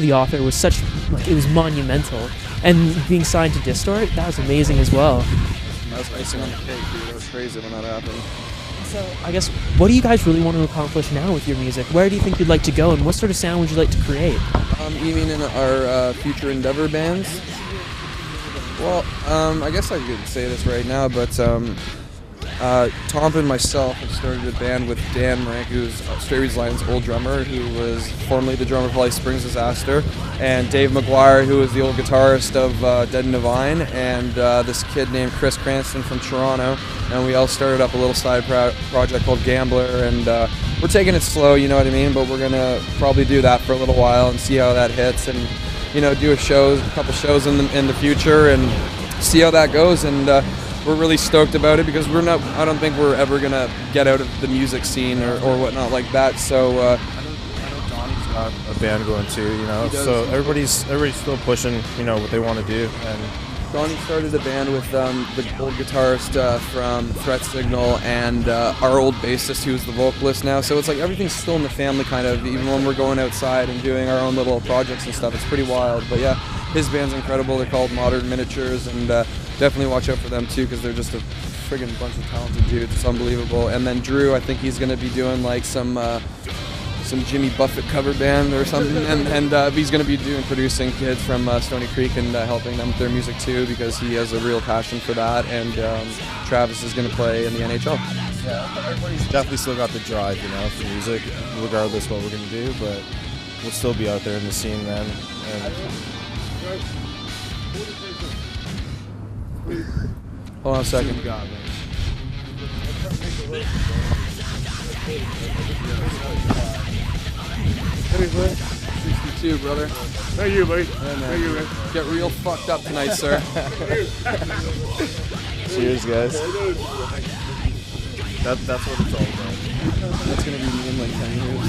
to the author was such, like, it was monumental. And being signed to Distort, that was amazing as well. That was icing on the cake, dude. That was crazy when that happened. So, I guess, what do you guys really want to accomplish now with your music? Where do you think you'd like to go, and what sort of sound would you like to create? You mean in our future endeavor bands? Well, I guess I could say this right now, but Tom and myself have started a band with Dan Rank, who's Straight Reads Lion's old drummer, who was formerly the drummer of Holly Springs Disaster, and Dave McGuire, who was the old guitarist of Dead and Divine, and this kid named Chris Cranston from Toronto. And we all started up a little side project called Gambler, and we're taking it slow, you know what I mean? But we're gonna probably do that for a little while and see how that hits, and do a couple shows in the future, and see how that goes. And we're really stoked about it because I don't think we're ever gonna get out of the music scene or whatnot like that. So I know Donnie's got a band going too, so everybody's still pushing, what they want to do. And Donnie started a band with the old guitarist from Threat Signal and our old bassist, who's the vocalist now. So it's like everything's still in the family, kind of, even when we're going outside and doing our own little projects and stuff. It's pretty wild. But yeah, his band's incredible. They're called Modern Miniatures, and definitely watch out for them too, because they're just a friggin' bunch of talented dudes. It's unbelievable. And then Drew, I think he's going to be doing like some Jimmy Buffett cover band or something, and he's going to be producing kids from Stony Creek and helping them with their music too, because he has a real passion for that. And Travis is going to play in the NHL. Yeah, everybody's definitely still got the drive, for music, regardless what we're going to do, but we'll still be out there in the scene, man. And hold on a second. You got it, man. 62, brother. Thank you, buddy. Thank you, man. Get real fucked up tonight, sir. Cheers, guys. That's what it's all about. That's gonna be me in like 10 years.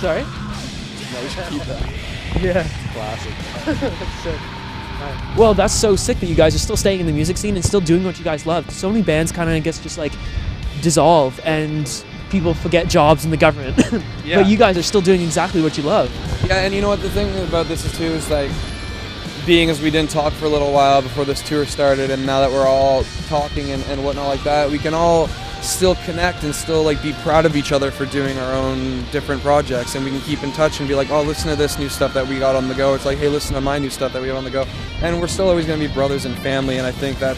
Sorry? No, we should keep that. Yeah. Classic. That's sick. Well, that's so sick that you guys are still staying in the music scene and still doing what you guys love. So many bands kind of, I guess, just like dissolve and people forget jobs in the government. Yeah. But you guys are still doing exactly what you love. Yeah, and you know what the thing about this is too is like, being as we didn't talk for a little while before this tour started, and now that we're all talking and whatnot like that, we can all still connect and still like be proud of each other for doing our own different projects, and we can keep in touch and be like, oh, listen to this new stuff that we got on the go. It's like, hey, listen to my new stuff that we got on the go, and we're still always going to be brothers and family. And I think that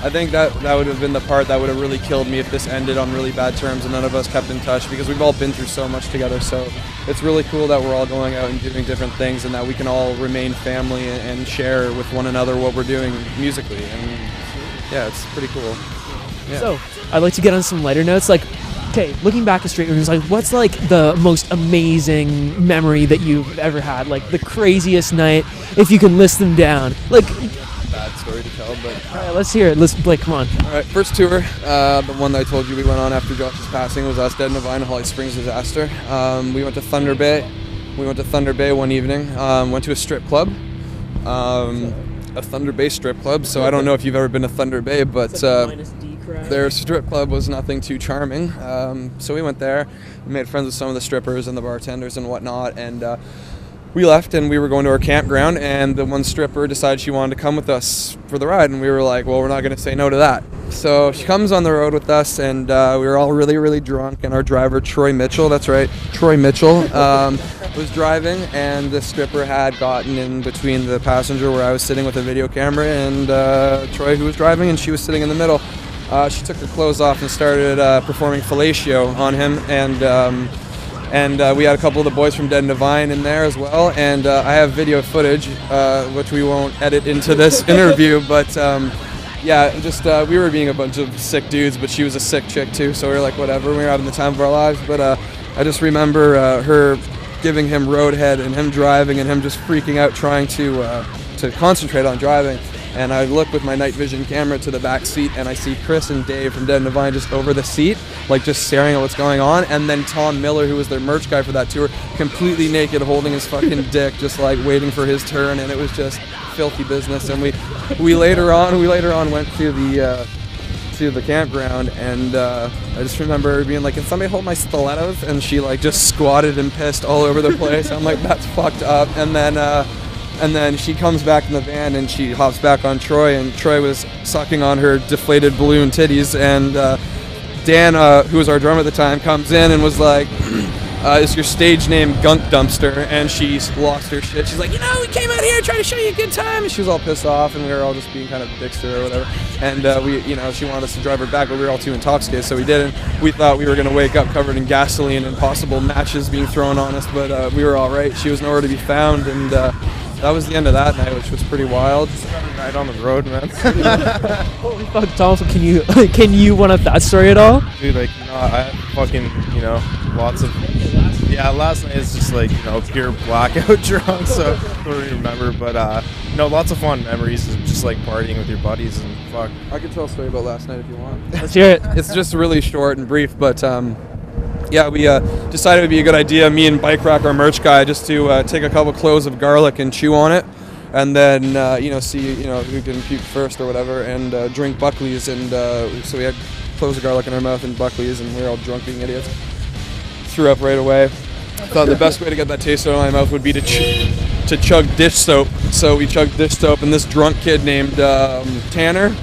would have been the part that would have really killed me if this ended on really bad terms and none of us kept in touch, because we've all been through so much together. So it's really cool that we're all going out and doing different things, and that we can all remain family and share with one another what we're doing musically. And yeah, it's pretty cool. Yeah. So I'd like to get on some lighter notes. Like, okay, looking back at Straight Rooms, like, what's like the most amazing memory that you've ever had? Like the craziest night, if you can list them down. Like, Bad story to tell, but all right, let's hear it. Blake, come on. all right, first tour, the one that I told you we went on after Josh's passing, was us, Dead and Divine, Holly Springs Disaster. We went to Thunder Bay. We went to Thunder Bay one evening. Went to a strip club, a Thunder Bay strip club. So I don't know if you've ever been to Thunder Bay, but their strip club was nothing too charming. So we went there. We made friends with some of the strippers and the bartenders and whatnot, and we left and we were going to our campground, and the one stripper decided she wanted to come with us for the ride, and we were like, well, we're not going to say no to that. So she comes on the road with us, and we were all really, really drunk, and our driver, Troy Mitchell, that's right, Troy Mitchell, was driving, and the stripper had gotten in between the passenger where I was sitting with a video camera and Troy, who was driving, and she was sitting in the middle. She took her clothes off and started performing fellatio on him, and we had a couple of the boys from Dead and Divine in there as well, and I have video footage, which we won't edit into this interview, but yeah, just we were being a bunch of sick dudes, but she was a sick chick too, so we were like, whatever, we were having the time of our lives. But I just remember her giving him roadhead and him driving and him just freaking out trying to concentrate on driving. And I look with my night vision camera to the back seat, and I see Chris and Dave from Dead and Divine just over the seat, like just staring at what's going on. And then Tom Miller, who was their merch guy for that tour, completely naked, holding his fucking dick, just like waiting for his turn. And it was just filthy business. And we later on went to to the campground, and I just remember being like, "Can somebody hold my stilettos?" And she like just squatted and pissed all over the place. I'm like, "That's fucked up." And then she comes back in the van and she hops back on Troy, and Troy was sucking on her deflated balloon titties, and Dan, who was our drummer at the time, comes in and was like, "Is your stage name Gunk Dumpster?" And she lost her shit. She's like, "You know, we came out here trying to show you a good time." And she was all pissed off, and we were all just being kind of dicks to her or whatever. And she wanted us to drive her back, but we were all too intoxicated, so we didn't. We thought we were going to wake up covered in gasoline and possible matches being thrown on us, but we were all right. She was nowhere to be found, and that was the end of that night, which was pretty wild. Just another night on the road, man. Holy fuck, Thomas, can you one up that story at all? Dude, like, I had fucking, lots of... Yeah, last night is just like, pure blackout drunk, so I don't really remember. But, lots of fun memories of just like partying with your buddies and fuck. I could tell a story about last night if you want. Let's hear it. It's just really short and brief, but yeah, we decided it would be a good idea, me and Bike Rack, our merch guy, just to take a couple cloves of garlic and chew on it, and then see who can puke first or whatever, and drink Buckley's. And so we had cloves of garlic in our mouth and Buckley's, and we were all drunk being idiots. Threw up right away. Thought the best way to get that taste out of my mouth would be to chug dish soap. So we chugged dish soap, and this drunk kid named Tanner.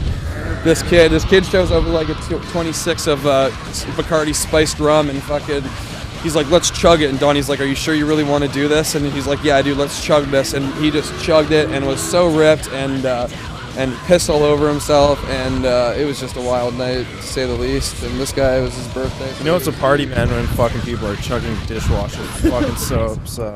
This kid shows up with like a 26 of Bacardi spiced rum, and fucking, he's like, "Let's chug it." And Donnie's like, "Are you sure you really want to do this?" And he's like, "Yeah, dude, let's chug this." And he just chugged it and was so ripped and pissed all over himself, and it was just a wild night, to say the least. And this guy, it was his birthday. So It's a party, man, when fucking people are chugging dishwasher fucking soap, so...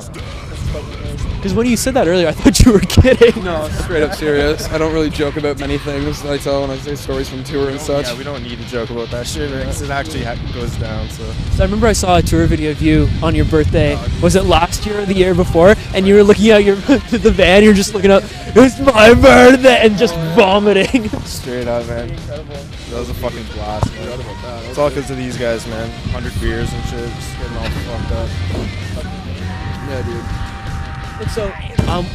Because when you said that earlier, I thought you were kidding. No, it's straight up serious. I don't really joke about many things that I tell when I say stories from tour and such. Yeah, we don't need to joke about that shit, because it actually goes down, so... So I remember I saw a tour video of you on your birthday. Was it last year or the year before? And you were looking out the van, you're just looking up, "It's my birthday," and just vomiting. Straight up, man. That was a fucking blast, man. It's all because of these guys, man. 100 beers and shit, just getting all fucked up. Yeah, dude. And so,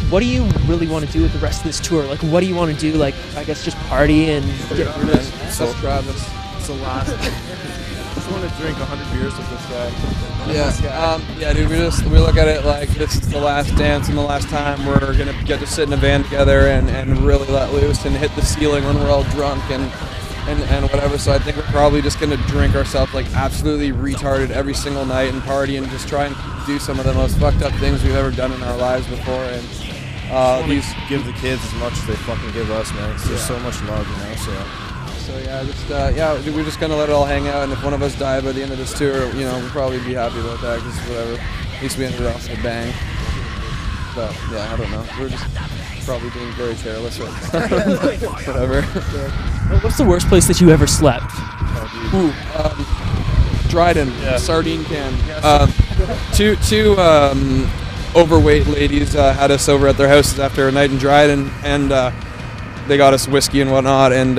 what do you really want to do with the rest of this tour? Like, what do you want to do? Like, I guess just party and get through this. So Travis. It's the last. I just want to drink 100 beers with this guy. Yeah, dude. We look at it like this is the last dance and the last time we're gonna get to sit in a van together and really let loose and hit the ceiling when we're all drunk and whatever. So I think we're probably just gonna drink ourselves like absolutely retarded every single night and party and just try and do some of the most fucked up things we've ever done in our lives before. And give the kids as much as they fucking give us, man. It's just so much love, So yeah, we're just gonna let it all hang out. And if one of us die by the end of this tour, we'll probably be happy about that, because whatever. At least we ended off with a bang. But yeah, I don't know. We're just probably being very careless right now. Whatever. What's the worst place that you ever slept? Dryden, sardine can. Two overweight ladies had us over at their houses after a night in Dryden, and they got us whiskey and whatnot, and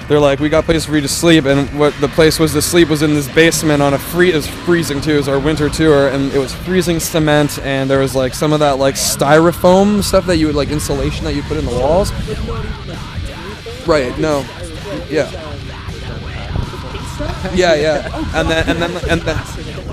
they're like, "We got a place for you to sleep," and what the place was to sleep was in this basement on it was freezing too. It was our winter tour, and it was freezing cement, and there was like some of that like styrofoam stuff that you would like insulation that you put in the walls. Right? No. Yeah. Yeah. And then.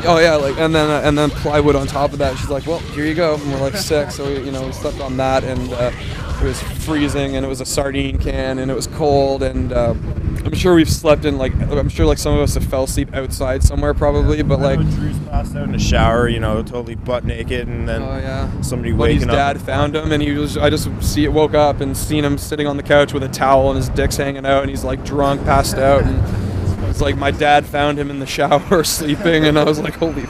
Oh yeah, like and then plywood on top of that. She's like, "Well, here you go." And we're like 6, so we slept on that, and it was freezing, and it was a sardine can, and it was cold, and I'm sure we've slept in I'm sure some of us have fell asleep outside somewhere probably, but like Drew's passed out in the shower, totally butt naked, and then somebody waking his up. dad found him, and I just woke up and seen him sitting on the couch with a towel and his dick's hanging out, and he's like drunk, passed out, and it's like my dad found him in the shower sleeping, and I was like, holy